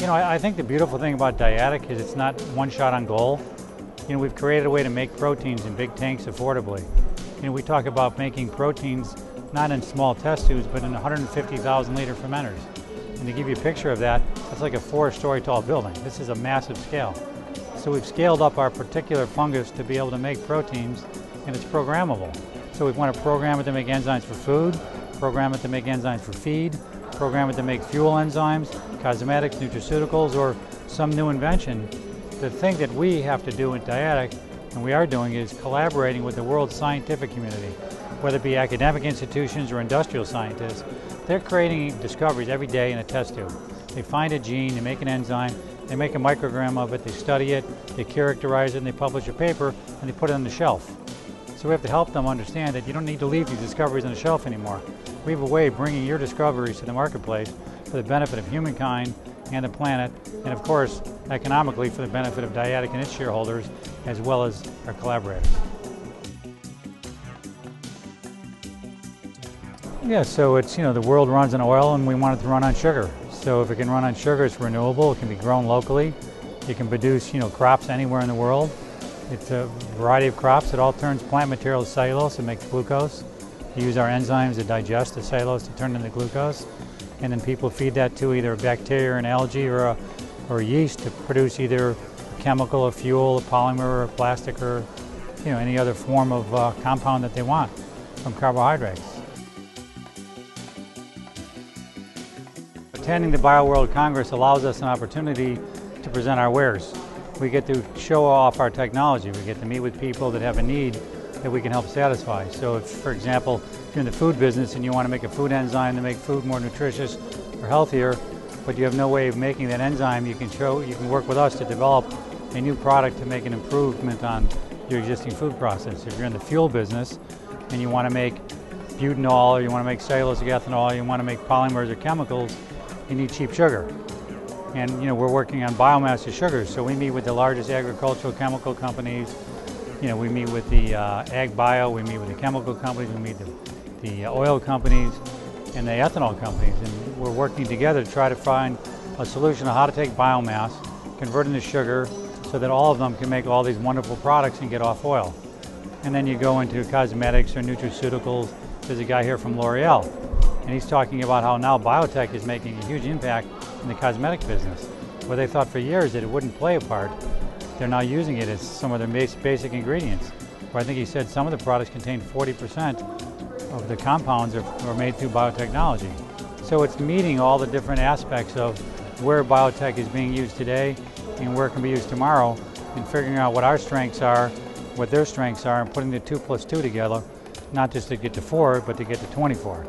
I think the beautiful thing about Dyadic is it's not one shot on goal. We've created a way to make proteins in big tanks affordably. We talk about making proteins not in small test tubes, but in 150,000 liter fermenters. And to give you a picture of that, that's like a 4-story tall building. This is a massive scale. So we've scaled up our particular fungus to be able to make proteins, and it's programmable. So we want to program it to make enzymes for food, program it to make enzymes for feed, program it to make fuel enzymes, cosmetics, nutraceuticals, or some new invention. The thing that we have to do in Dyadic, and we are doing, is collaborating with the world's scientific community, whether it be academic institutions or industrial scientists. They're creating discoveries every day in a test tube. They find a gene, they make an enzyme, they make a microgram of it, they study it, they characterize it, and they publish a paper, and they put it on the shelf. So we have to help them understand that you don't need to leave these discoveries on the shelf anymore. We have a way of bringing your discoveries to the marketplace for the benefit of humankind and the planet, and of course, economically for the benefit of Dyadic and its shareholders, as well as our collaborators. Yeah, so it's, the world runs on oil and we want it to run on sugar. So if it can run on sugar, it's renewable, it can be grown locally, it can produce, crops anywhere in the world. It's a variety of crops. It all turns plant material to cellulose and makes glucose. We use our enzymes to digest the cellulose to turn into glucose. And then people feed that to either a bacteria or an algae or a yeast to produce either a chemical, a fuel, a polymer, or a plastic, or any other form of compound that they want from carbohydrates. Attending the BioWorld Congress allows us an opportunity to present our wares. We get to show off our technology. We get to meet with people that have a need that we can help satisfy. So if, for example, if you're in the food business and you want to make a food enzyme to make food more nutritious or healthier, but you have no way of making that enzyme, you can work with us to develop a new product to make an improvement on your existing food process. If you're in the fuel business and you want to make butanol, or you want to make cellulosic ethanol, you want to make polymers or chemicals, you need cheap sugar. And we're working on biomass as sugars, so we meet with the largest agricultural chemical companies. We meet with the ag bio, we meet with the chemical companies, we meet the oil companies and the ethanol companies, and we're working together to try to find a solution on how to take biomass, convert it into sugar, so that all of them can make all these wonderful products and get off oil. And then you go into cosmetics or nutraceuticals. There's a guy here from L'Oreal, and he's talking about how now biotech is making a huge impact in the cosmetic business, where they thought for years that it wouldn't play a part. They're now using it as some of their basic ingredients. Where I think he said some of the products contain 40% of the compounds are made through biotechnology. So it's meeting all the different aspects of where biotech is being used today and where it can be used tomorrow, and figuring out what our strengths are, what their strengths are, and putting the 2 + 2 together, not just to get to 4, but to get to 24.